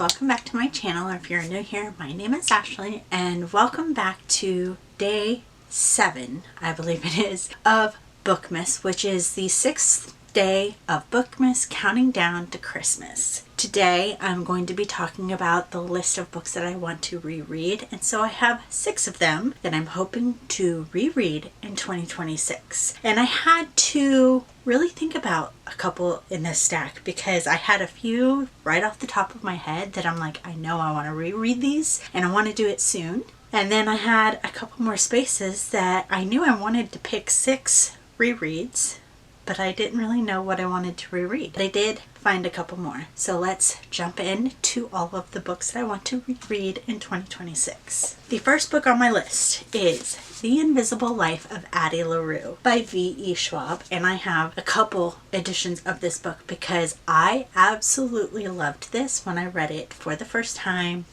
welcome back to my channel, or if you're new here, my name is Ashley, and welcome back to day 7, I believe it is, of Bookmas, which is the 6th day of Bookmas, counting down to Christmas. Today I'm going to be talking about the list of books that I want to reread, and so I have 6 of them that I'm hoping to reread in 2026. And I had to really think about a couple in this stack because I had a few right off the top of my head that I'm like, I know I want to reread these and I want to do it soon. And then I had a couple more spaces that I knew I wanted to pick 6 rereads, but I didn't really know what I wanted to reread. But I did find a couple more. So let's jump into all of the books that I want to reread in 2026. The first book on my list is The Invisible Life of Addie LaRue by V.E. Schwab, and I have a couple editions of this book because I absolutely loved this when I read it for the first time.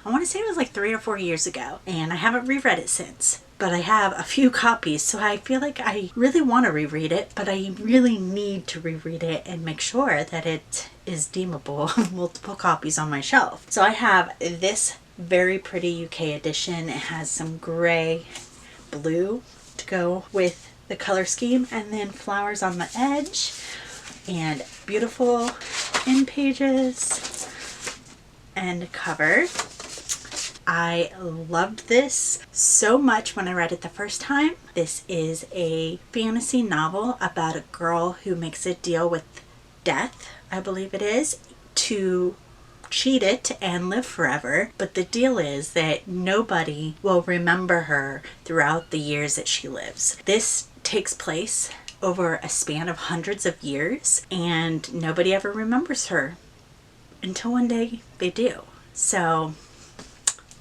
I want to say it was like 3 or 4 years ago, and I haven't reread it since. But I have a few copies, so I feel like I really want to reread it, but I really need to reread it and make sure that it is deemable. Multiple copies on my shelf. So I have this very pretty UK edition. It has some gray blue to go with the color scheme, and then flowers on the edge, and beautiful end pages and cover. I loved this so much when I read it the first time. This is a fantasy novel about a girl who makes a deal with death, I believe it is, to cheat it and live forever. But the deal is that nobody will remember her throughout the years that she lives. This takes place over a span of hundreds of years, and nobody ever remembers her until one day they do. So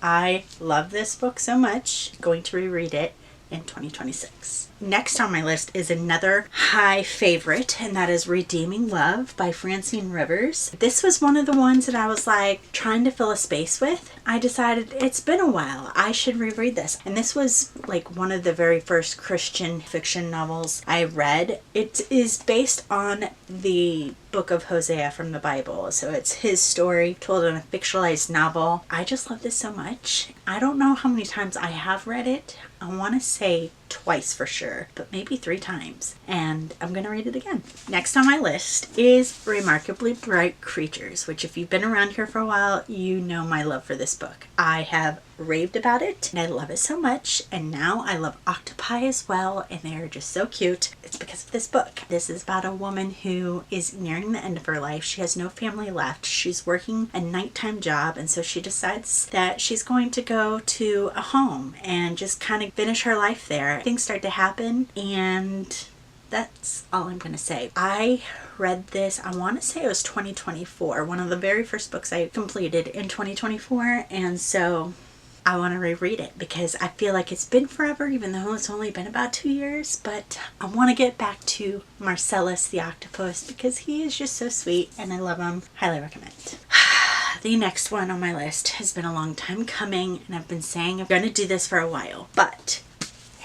I love this book so much. I'm going to reread it in 2026. Next on my list is another high favorite, and that is Redeeming Love by Francine Rivers. This was one of the ones that I was like trying to fill a space with. I decided it's been a while, I should reread this. And this was like one of the very first Christian fiction novels I read. It is based on the book of Hosea from the Bible. So it's his story told in a fictionalized novel. I just love this so much. I don't know how many times I have read it. I want to say twice for sure, but maybe 3 times. And I'm going to read it again. Next on my list is Remarkably Bright Creatures, which if you've been around here for a while, you know my love for this book. I have raved about it and I love it so much, and now I love octopi as well, and they are just so cute. It's because of this book. This is about a woman who is nearing the end of her life. She has no family left. She's working a nighttime job, and so she decides that she's going to go to a home and just kind of finish her life there. Things start to happen, and that's all I'm going to say. I read this, I want to say it was 2024, one of the very first books I completed in 2024, and so I want to reread it because I feel like it's been forever, even though it's only been about 2 years, but I want to get back to Marcellus the octopus because he is just so sweet and I love him. Highly recommend. The next one on my list has been a long time coming, and I've been saying I'm going to do this for a while, but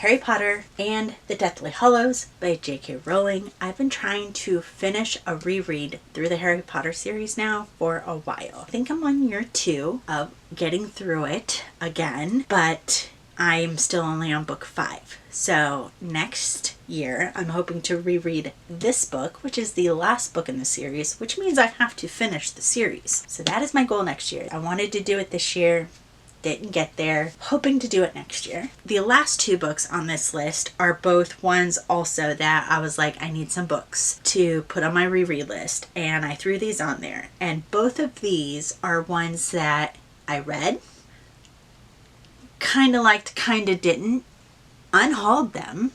Harry Potter and the Deathly Hallows by J.K. Rowling. I've been trying to finish a reread through the Harry Potter series now for a while. I think I'm on year 2 of getting through it again, but I'm still only on book 5. So next year, I'm hoping to reread this book, which is the last book in the series, which means I have to finish the series. So that is my goal next year. I wanted to do it this year. Didn't get there, hoping to do it next year. The last 2 books on this list are both ones also that I was like, I need some books to put on my reread list, and I threw these on there. And both of these are ones that I read, kind of liked, kind of didn't, unhauled them,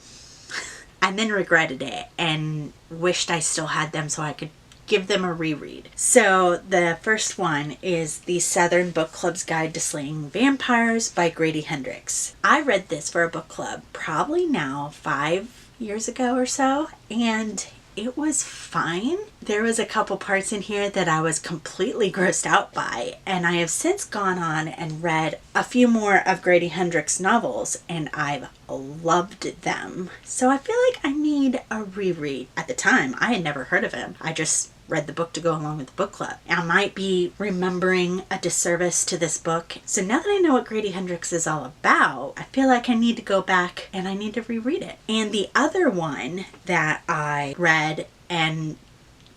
and then regretted it and wished I still had them so I could give them a reread. So the first one is The Southern Book Club's Guide to Slaying Vampires by Grady Hendrix. I read this for a book club probably now 5 years ago or so, and it was fine. There was a couple parts in here that I was completely grossed out by, and I have since gone on and read a few more of Grady Hendrix novels, and I've loved them. So I feel like I need a reread. At the time, I had never heard of him. I just read the book to go along with the book club. I might be remembering a disservice to this book. So now that I know what Grady Hendrix is all about, I feel like I need to go back and I need to reread it. And the other one that I read and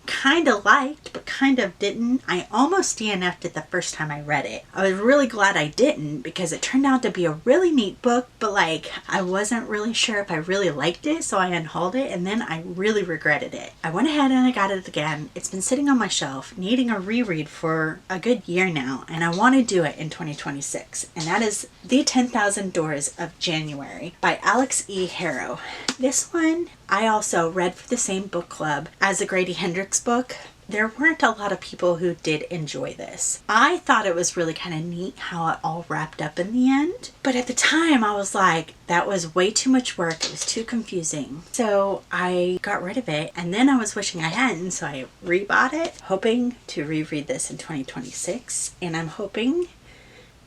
kind of liked but kind of didn't, I almost DNF'd it the first time I read it. I was really glad I didn't because it turned out to be a really neat book, but like I wasn't really sure if I really liked it, so I unhauled it and then I really regretted it. I went ahead and I got it again. It's been sitting on my shelf needing a reread for a good year now, and I want to do it in 2026, and that is The 10,000 Doors of January by Alex E. Harrow. This one I also read for the same book club as the Grady Hendrix book. There weren't a lot of people who did enjoy this. I thought it was really kind of neat how it all wrapped up in the end. But at the time I was like, that was way too much work. It was too confusing. So I got rid of it, and then I was wishing I hadn't, so I rebought it, hoping to reread this in 2026. And I'm hoping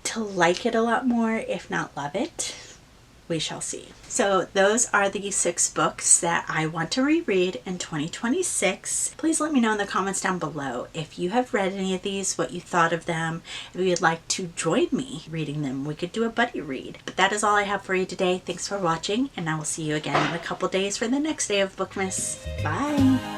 to like it a lot more, if not love it. We shall see. So those are the 6 books that I want to reread in 2026. Please let me know in the comments down below if you have read any of these, what you thought of them. If you'd like to join me reading them, we could do a buddy read. But that is all I have for you today. Thanks for watching, and I will see you again in a couple days for the next day of Bookmas. Bye!